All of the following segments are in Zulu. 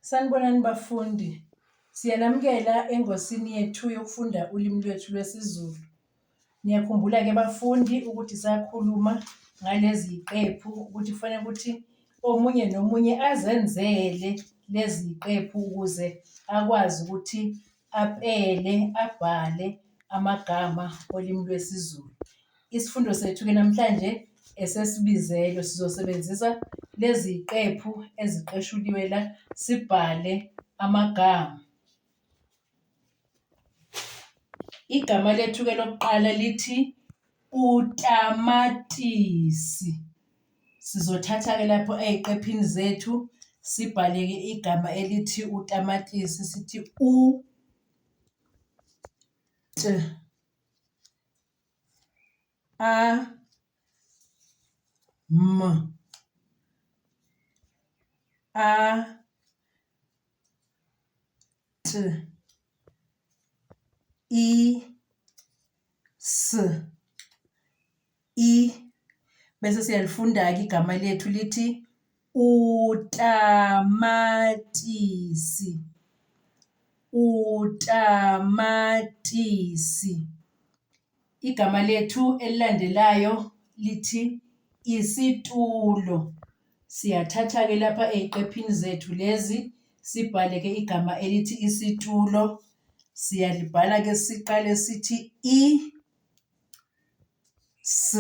Sanibonani bafundi. Siyanamukela engosini yethu yokufunda ulimi lwethu lwesiZulu. Niyakhumbula ke bafundi ukuthi sakhuluma ngalezi ziqephu ukuthi kufanele ukuthi omunye nomunye azenzele lezi ziqephu ukuze akwazi ukuthi apele, abhale amagama olimi lwesiZulu. Isifundo sethu ke namhlanje esesibizelo, sizosebenzisa lezi ziqephu eziqeshuliwe la sibhale amagama. Igama lethu ke lokuqala lithi utamatisi. Sizothatha ke lapho eziqephini zethu sibhale ke igama elithi utamatisi, sithi u t a m a t I s I, bese siyalifunda-ke igama lethu lithi utamatisi. Utamatisi. Igama lethu elilandelayo lithi isitulo. Siyathatha ke lapha eziqephini zethu lezi sibhale ke igama elithi isitulo. Siyalibhala ke siqale sithi I s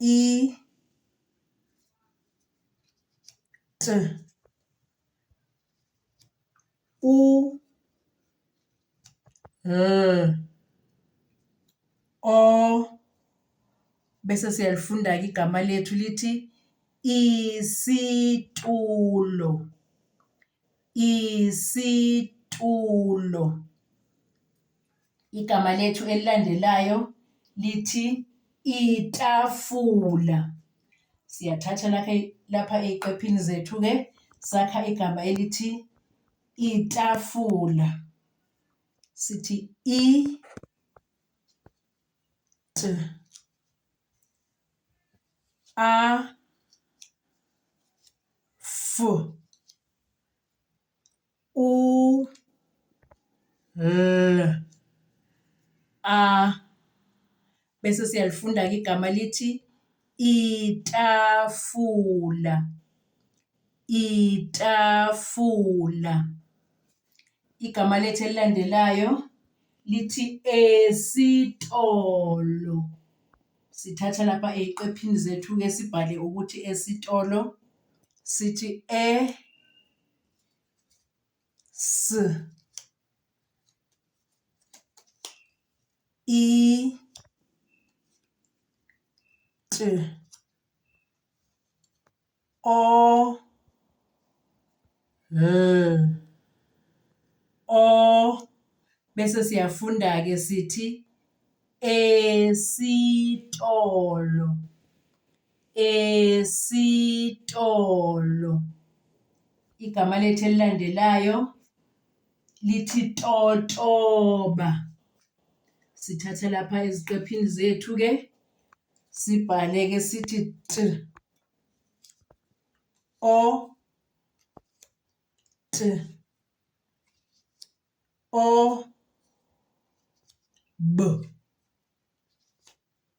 I t u l o, bese siyalifunda ke igama lethu lithi isitulo. Isitulo. Igama lethu elilandelayo lithi itafula. Siyathatha lapha eziqephini zethu ke sakha igama elithi itafula. Sithi I t a f u l a, bese siyalifunda ke igama lithi itafula. Itafula. Igama lethu elilandelayo lithi esitolo. Sithatha lapha eziqephini zethu ke sibhale ukuthi esitolo. Sithi s I t o l o, bese siyafunda ke sithi esitolo. Esitolo. Igama lethu elilandelayo lithi totoba. Sithathe lapha eziqephini zethu ke sibhale ke sithi t o t o b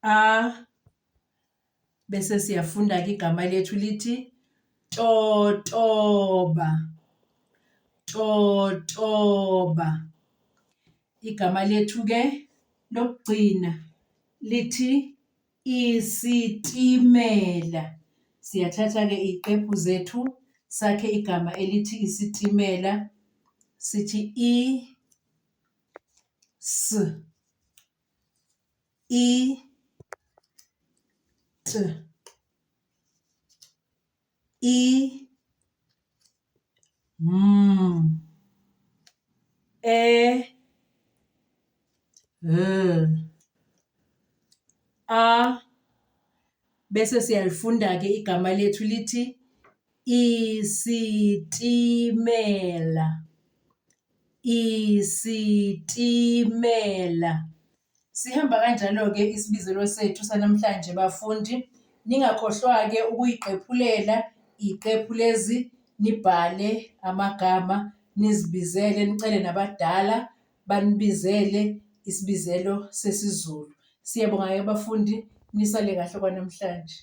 a, bese siyafunda ke igama lethu lithi totoba. Totoba. Igama lethu ke lokugcina lithi isitimela. Siyathatha ke iziqephu zethu sakhe igama elithi isitimela. Sithi I s I t I m e l a, bese siyalifunda ke igama lethu lithi isitimela. Isitimela. Sihamba kanjalo ke isibizelo sethu sanamhlanje bafundi. Ningakhohlwa ke ukuyiqephulela iziqephu lezi nibhale amagama, nizibizele, nicele nabadala banibizele isibizelo sesiZulu. Siyabonga-ke bafundi, nisale kahle kwanamhlanje.